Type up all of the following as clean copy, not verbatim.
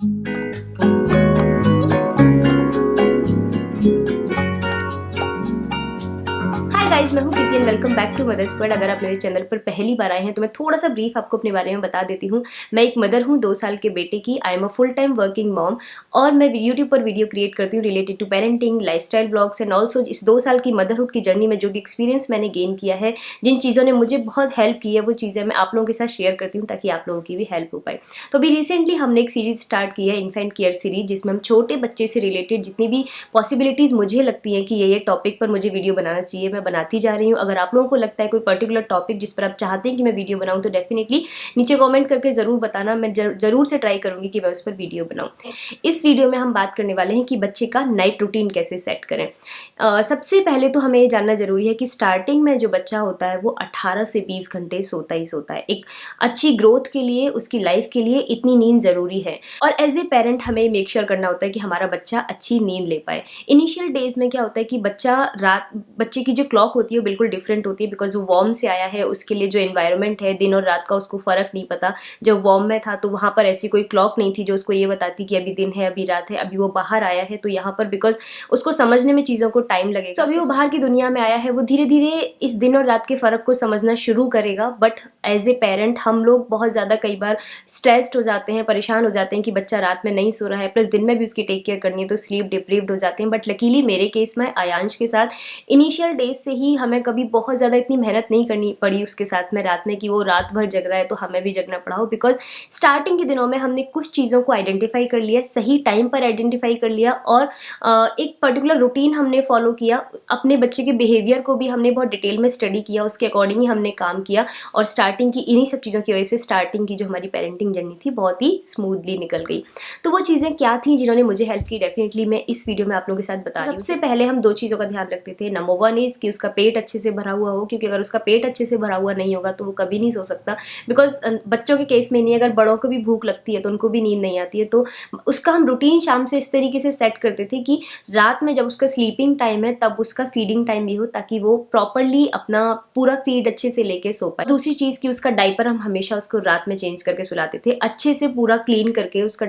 हाय guys, मैं हूँ Preeti and welcome back to mother squad. अगर आप मेरे चैनल पर पहली बार आए हैं तो मैं थोड़ा सा ब्रीफ आपको अपने बारे में बता देती हूँ। मैं एक मदर हूँ 2 साल के बेटे की। I am a full time working mom और मैं यूट्यूब पर वीडियो क्रिएट करती हूँ related to parenting, lifestyle blogs and also इस 2 साल की मदरहुड की जर्नी में जो भी एक्सपीरियंस मैंने गेन किया है, जिन चीज़ों ने मुझे बहुत हेल्प की है, वो चीज़ें मैं आप लोगों के साथ शेयर करती हूँ ताकि आप लोगों की भी हेल्प हो पाए। तो अभी रिसेंटली हमने एक सीरीज स्टार्ट की है, इन्फेंट केयर सीरीज, जिसमें हम छोटे बच्चे से रिलेटेड जितनी भी पॉसिबिलिटीज़ मुझे लगती हैं कि ये टॉपिक पर मुझे वीडियो बनाना चाहिए, मैं बनाती जा रही हूँ। अगर आप लोगों को लगता है कोई पर्टिकुलर टॉपिक जिस पर आप चाहते हैं कि मैं वीडियो बनाऊं तो डेफिनेटली नीचे कमेंट करके ज़रूर बताना। मैं ज़रूर से ट्राई करूंगी कि मैं उस पर वीडियो बनाऊं। इस वीडियो में हम बात करने वाले हैं कि बच्चे का नाइट रूटीन कैसे सेट करें। सबसे पहले तो हमें ये जानना ज़रूरी है कि स्टार्टिंग में जो बच्चा होता है वो 18 से 20 घंटे सोता ही सोता है। एक अच्छी ग्रोथ के लिए, उसकी लाइफ के लिए इतनी नींद ज़रूरी है और एज ए पेरेंट हमें मेक श्योर करना होता है कि हमारा बच्चा अच्छी नींद ले पाए। इनिशियल डेज में क्या होता है कि बच्चे की जो क्लॉक होती है वो बिल्कुल डिफरेंट होती है, बिकॉज वो वार्म से आया है, उसके लिए जो एनवायरनमेंट है दिन और रात का उसको फर्क नहीं पता। जब वार्म में था तो वहाँ पर ऐसी कोई क्लॉक नहीं थी जो उसको ये बताती कि अभी दिन है, अभी रात है। अभी वो बाहर आया है तो यहाँ पर बिकॉज उसको समझने में चीज़ों को टाइम लगेगा। तो अभी वो बाहर की दुनिया में आया है, वो धीरे धीरे इस दिन और रात के फ़र्क को समझना शुरू करेगा। बट एज ए पेरेंट हम लोग बहुत ज़्यादा कई बार स्ट्रेस्ड हो जाते हैं, परेशान हो जाते हैं कि बच्चा रात में नहीं सो रहा है, प्लस दिन में भी उसकी टेक केयर करनी है, तो स्लीप डिप्रीव्ड हो जाते हैं। बट लकीली मेरे केस में आयांश के साथ इनिशियल डेज से ही हमें कभी बहुत ज़्यादा इतनी मेहनत नहीं करनी पड़ी उसके साथ में रात में कि वो रात भर जग रहा है तो हमें भी जगना पड़ा हो। बिकॉज स्टार्टिंग के दिनों में हमने कुछ चीज़ों को आइडेंटिफाई कर लिया, सही टाइम पर आइडेंटिफाई कर लिया और एक पर्टिकुलर रूटीन हमने फॉलो किया। अपने बच्चे के बिहेवियर को भी हमने बहुत डिटेल में स्टडी किया, उसके अकॉर्डिंग ही हमने काम किया और स्टार्टिंग की इन्हीं सब चीज़ों की वजह से स्टार्टिंग की जो हमारी पेरेंटिंग जर्नी थी बहुत ही स्मूथली निकल गई। तो वो चीज़ें क्या थी जिन्होंने मुझे हेल्प की, डेफिनेटली मैं इस वीडियो में आप लोगों के साथ बता रही हूँ। सबसे पहले हम 2 चीज़ों का ध्यान रखते थे। नंबर 1 इज़ कि उसका पेट अच्छे से भरा हुआ हो, क्योंकि अगर उसका पेट अच्छे से भरा हुआ नहीं होगा तो वो कभी नहीं सो सकता। बिकॉज बच्चों के केस में नहीं, अगर बड़ों को भी भूख लगती है तो उनको भी नींद नहीं आती है। तो उसका हम रूटीन शाम से इस तरीके से सेट करते थे कि रात में जब उसका स्लीपिंग टाइम है तब उसका फीडिंग टाइम भी हो, ताकि वो प्रॉपरली अपना पूरा फीड अच्छे से लेके सो पाए। दूसरी चीज़ कि उसका डायपर हम हमेशा उसको रात में चेंज करके सुलाते थे, अच्छे से पूरा क्लीन करके, उसका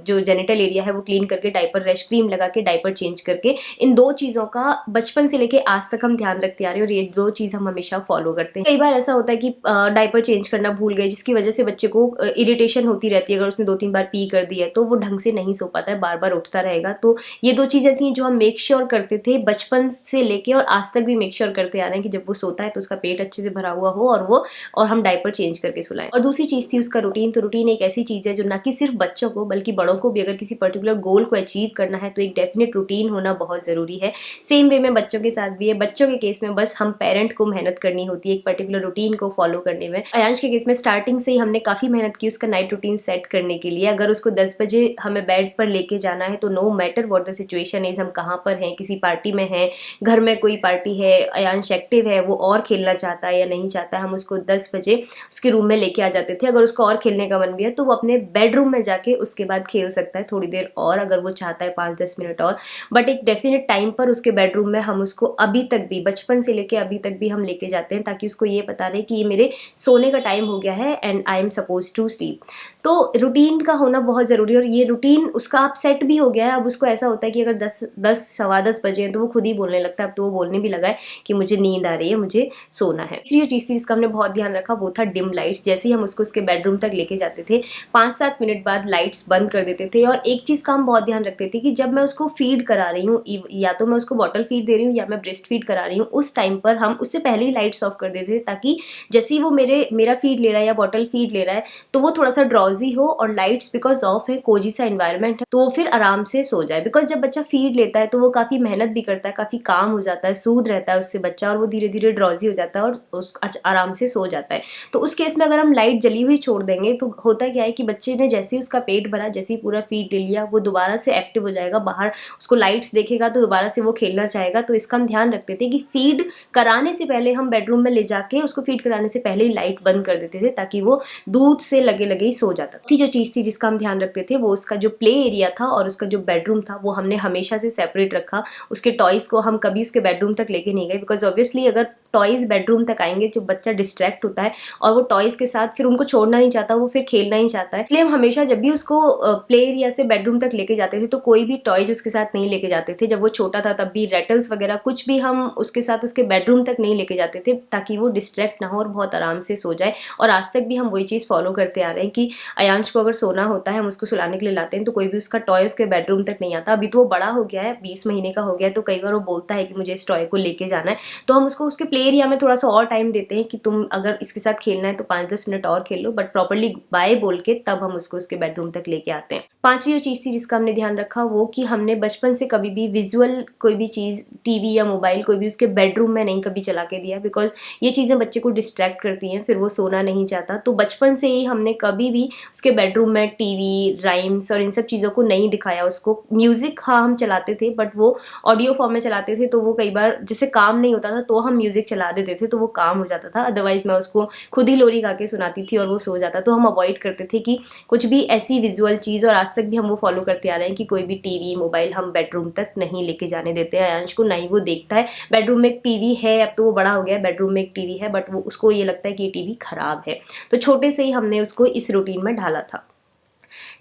जो जेनिटल एरिया है वो क्लीन करके, डायपर रैश क्रीम लगा के डायपर चेंज करके। इन 2 चीज़ों का बचपन से लेके आज तक हम ध्यान रखते आ रहे हैं और ये 2 चीज़ हम हमेशा फॉलो करते हैं। कई बार ऐसा होता है कि डायपर चेंज करना भूल गए, जिसकी वजह से बच्चे को इरिटेशन होती रहती है। अगर उसने 2-3 बार पी कर दी है तो वो ढंग से नहीं सो पाता है, बार बार उठता रहेगा। तो ये 2 चीज़ें थी जो हम मेक श्योर करते थे बचपन से लेके और आज तक भी मेक श्योर करते आ रहे हैं कि जब वो सोता है तो उसका पेट अच्छे से भरा हुआ हो और हम डायपर चेंज करके सुलाएं। और दूसरी चीज़ थी उसका रूटीन। तो रूटीन एक ऐसी चीज़ है जो ना कि सिर्फ बच्चों को बल्कि बड़ों को भी, अगर किसी पर्टिकुलर गोल को अचीव करना है तो एक डेफिनेट रूटीन होना बहुत ज़रूरी है। सेम वे में बच्चों के साथ भी है। बच्चों के केस में बस हम पेरेंट को मेहनत करनी होती है एक पर्टिकुलर रूटीन को फॉलो करने में। आयांश के केस में स्टार्टिंग से ही हमने काफ़ी मेहनत की उसका नाइट रूटीन सेट करने के लिए। अगर उसको 10 बजे हमें बेड पर लेके जाना है तो no matter what the situation is, हम कहाँ पर हैं, किसी पार्टी में हैं, घर में कोई पार्टी है, आयांश एक्टिव है, वो और खेलना चाहता है या नहीं चाहता है, हम उसको 10 बजे उसके रूम में लेके आ जाते थे। अगर उसको और खेलने का मन भी है तो वो अपने बेडरूम में जाके उसके बाद खेल सकता है थोड़ी देर और, अगर वो चाहता है 5-10 मिनट और। बट एक डेफिनेट टाइम पर उसके बेडरूम में हम उसको अभी तक भी, बचपन से लेके अभी तक भी हम लेके जाते हैं, ताकि उसको ये बता दें कि ये मेरे सोने का टाइम हो गया है and I am suppose to sleep. तो रूटीन का होना बहुत ज़रूरी है और ये रूटीन उसका अब सेट भी हो गया है। अब उसको ऐसा होता है कि अगर 10 सवा 10 बजे हैं तो वो खुद ही बोलने लगता है। अब तो वो बोलने भी लगा है कि मुझे नींद आ रही है, मुझे सोना है। तीसरी चीज़ थी जिसका हमने बहुत ध्यान रखा वो था डिम लाइट्स। जैसे ही हम उसको उसके बेडरूम तक लेके जाते थे 5-7 मिनट बाद लाइट्स बंद कर देते थे। और एक चीज़ का हम बहुत ध्यान रखते थे कि जब मैं उसको फीड करा रही हूँ, या तो मैं उसको बॉटल फीड दे रही हूँ या मैं ब्रेस्ट फीड करा रही हूँ, उस टाइम पर हम उससे पहले ही लाइट्स ऑफ कर देते थे, ताकि जैसे ही वो मेरा फीड ले रहा है या बॉटल फीड ले रहा है तो वो थोड़ा सा ड्रॉजी हो और लाइट्स बिकॉज ऑफ है, कोजी सा एनवायरनमेंट है, तो वो फिर आराम से सो जाए। बिकॉज जब बच्चा फीड लेता है तो वो काफ़ी मेहनत भी करता है, काफ़ी काम हो जाता है, सूद रहता है उससे बच्चा और वो धीरे धीरे ड्रॉजी हो जाता है और आराम से सो जाता है। तो उस केस में अगर हम लाइट जली हुई छोड़ देंगे तो होता क्या है कि बच्चे ने जैसे ही उसका पेट भरा, जैसे ही पूरा फीड ले लिया, वो दोबारा से एक्टिव हो जाएगा, बाहर उसको लाइट्स देखेगा तो दोबारा से वो खेलना चाहेगा। तो इसका हम ध्यान रखते थे कि फीड कराने से पहले हम बेडरूम में ले जाके उसको फीड कराने से पहले ही लाइट बंद कर देते थे, ताकि वो दूध से लगे लगे ही सो जाता था। जो चीज़ थी जिसका हम ध्यान रखते थे वो उसका जो प्ले एरिया था और उसका जो बेडरूम था वो हमने हमेशा से सेपरेट रखा। उसके टॉयज़ को हम कभी उसके बेडरूम तक लेके नहीं गए, बिकॉज ऑब्वियसली अगर टॉयज़ बेडरूम तक आएंगे, जो बच्चा डिस्ट्रैक्ट होता है और वो टॉयज़ के साथ फिर उनको छोड़ना नहीं चाहता, वो फिर खेलना ही चाहता है। इसलिए हम हमेशा जब भी उसको प्ले एरिया से बेडरूम तक लेके जाते थे तो कोई भी टॉयज उसके साथ नहीं लेके जाते थे। जब वो छोटा था तब भी रेटल्स वगैरह कुछ भी हम उसके साथ उसके बेडरूम तक नहीं लेके जाते थे, ताकि वो डिस्ट्रैक्ट ना हो और बहुत आराम से सो जाए। और आज तक भी हम वही चीज़ फॉलो करते आ रहे हैं कि अयांश को अगर सोना होता है, हम उसको सुलाने के लिए लाते हैं तो कोई भी उसका टॉय उसके बेडरूम तक नहीं आता। अभी तो वो बड़ा हो गया है, 20 महीने का हो गया है, तो कई बार वो बोलता है कि मुझे इस टॉय को लेके जाना है, तो हम उसको उसके प्ले एरिया में थोड़ा सा और टाइम देते हैं कि तुम अगर इसके साथ खेलना है तो 5-10 मिनट और खेल लो, बट प्रॉपरली बाय बोल के तब हम उसको उसके बेडरूम तक लेके आते हैं। पांचवी जो चीज़ थी जिसका हमने ध्यान रखा वो कि हमने बचपन से कभी भी विजुअल कोई भी चीज़, टीवी या मोबाइल कोई भी उसके बेडरूम में नहीं कभी चला के दिया, बिकॉज ये चीज़ें बच्चे को डिस्ट्रैक्ट करती हैं, फिर वो सोना नहीं चाहता। तो बचपन से ही हमने कभी भी उसके बेडरूम में टीवी, राइम्स और इन सब चीज़ों को नहीं दिखाया उसको। म्यूज़िक हाँ हम चलाते थे, बट वो ऑडियो फॉर्म में चलाते थे, तो वो कई बार जैसे काम नहीं होता था तो हम म्यूज़िक चला देते थे तो वो काम हो जाता था, अदरवाइज मैं उसको खुद ही लोरी गा के सुनाती थी और वो सो जाता। तो हम अवॉइड करते थे कि कुछ भी ऐसी विजुअल चीज़, और आज तक भी हम वो फॉलो करते आ रहे हैं कि कोई भी टीवी, मोबाइल हम बेडरूम तक नहीं लेके जाने देते हैं अयांश को। ना ही वो देखता है बेडरूम में एक टीवी है, अब तो वो बड़ा हो गया है, बेडरूम में एक टीवी है, बट वो उसको ये लगता है कि ये टीवी खराब है। तो छोटे से ही हमने उसको इस रूटीन में ढाला था।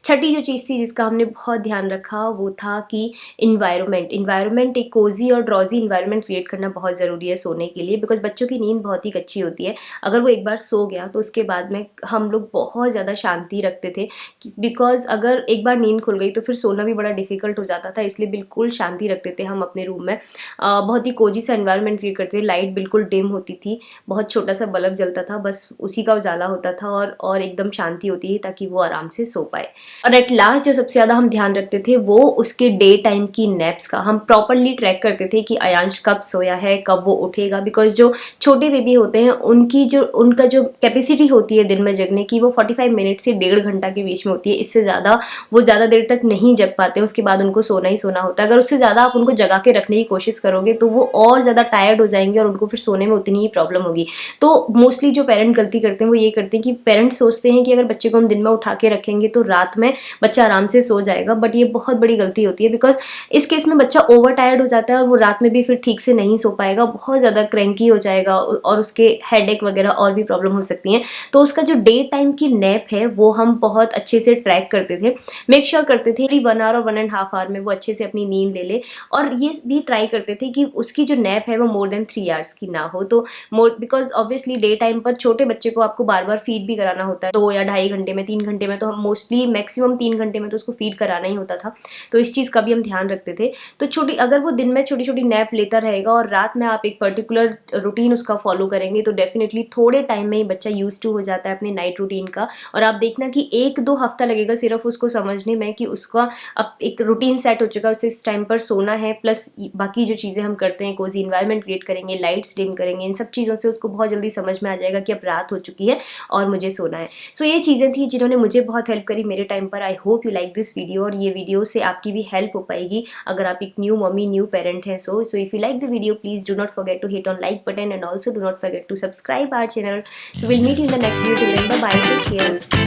छठी जो चीज़ थी जिसका हमने बहुत ध्यान रखा वो था कि इन्वायरमेंट एक कोजी और ड्रॉजी इन्वायरमेंट क्रिएट करना बहुत ज़रूरी है सोने के लिए, बिकॉज बच्चों की नींद बहुत ही अच्छी होती है। अगर वो एक बार सो गया तो उसके बाद में हम लोग बहुत ज़्यादा शांति रखते थे, बिकॉज अगर एक बार नींद खुल गई तो फिर सोना भी बड़ा डिफिकल्ट हो जाता था। इसलिए बिल्कुल शांति रखते थे हम अपने रूम में, बहुत ही कोजी सा इन्वायरमेंट क्रिएट करते थे। लाइट बिल्कुल डिम होती थी, बहुत छोटा सा बल्ब जलता था, बस उसी का उजाला होता था और एकदम शांति होती थी ताकि वो आराम से सो पाए। और एट लास्ट जो सबसे ज़्यादा हम ध्यान रखते थे वो उसके डे टाइम की नैप्स का। हम प्रॉपरली ट्रैक करते थे कि अयांश कब सोया है, कब वो उठेगा, बिकॉज जो छोटे बेबी होते हैं उनका जो कैपेसिटी होती है दिन में जगने की वो 45 मिनट से 1.5 घंटा के बीच में होती है। इससे ज़्यादा वो ज़्यादा देर तक नहीं जग पाते, उसके बाद उनको सोना ही सोना होता है। अगर उससे ज़्यादा आप उनको जगा के रखने की कोशिश करोगे तो वो और ज़्यादा टायर्ड हो जाएंगे और उनको फिर सोने में उतनी ही प्रॉब्लम होगी। तो मोस्टली जो पेरेंट गलती करते हैं वो ये करते हैं कि पेरेंट्स सोचते हैं कि अगर बच्चे को हम दिन में उठा के रखेंगे तो रात में बच्चा आराम से सो जाएगा, बट ये बहुत बड़ी गलती होती है, बिकॉज इस केस में बच्चा ओवर टायर्ड हो जाता है और वो रात में भी फिर ठीक से नहीं सो पाएगा, बहुत ज़्यादा क्रैंकी हो जाएगा और उसके हेडेक वगैरह और भी प्रॉब्लम हो सकती हैं। तो उसका जो डे टाइम की नैप है वो हम बहुत अच्छे से ट्रैक करते थे, मेक श्योर करते थे 1 आवर और 1.5 आवर में वो अच्छे से अपनी नींद ले ले। और ये भी ट्राई करते थे कि उसकी जो नैप है वो मोर देन 3 आवर्स की ना हो, तो बिकॉज ऑब्वियसली डे टाइम पर छोटे बच्चे को आपको बार बार फीड भी कराना होता है, 2 या 2.5 घंटे में, 3 घंटे में, तो हम मोस्टली मैक्सिमम 3 घंटे में तो उसको फीड कराना ही होता था। तो इस चीज़ का भी हम ध्यान रखते थे। तो अगर वो दिन में छोटी छोटी नैप लेता रहेगा और रात में आप एक पर्टिकुलर रूटीन उसका फॉलो करेंगे तो डेफिनेटली थोड़े टाइम में ही बच्चा यूज टू हो जाता है अपने नाइट रूटीन का। और आप देखना कि 1-2 हफ्ता लगेगा सिर्फ उसको समझने में कि उसका अब एक रूटीन सेट हो चुका है, उसे इस टाइम पर सोना है, प्लस बाकी जो चीज़ें हम करते हैं, कोजी इन्वायरमेंट क्रिएट करेंगे, लाइट्स डिम करेंगे, इन सब चीज़ों से उसको बहुत जल्दी समझ में आ जाएगा कि अब रात हो चुकी है और मुझे सोना है। सो ये चीज़ें थी जिन्होंने मुझे बहुत हेल्प करी मेरे टाइम पर। I hope you like this video, और ये वीडियो से आपकी भी हेल्प हो पाएगी अगर आप एक न्यू मम्मी, न्यू पेरेंट हैं। So if you like the video please do not forget to hit on like button and also do not forget to subscribe our channel. So we'll meet you in the next video. Till then, bye bye, take care.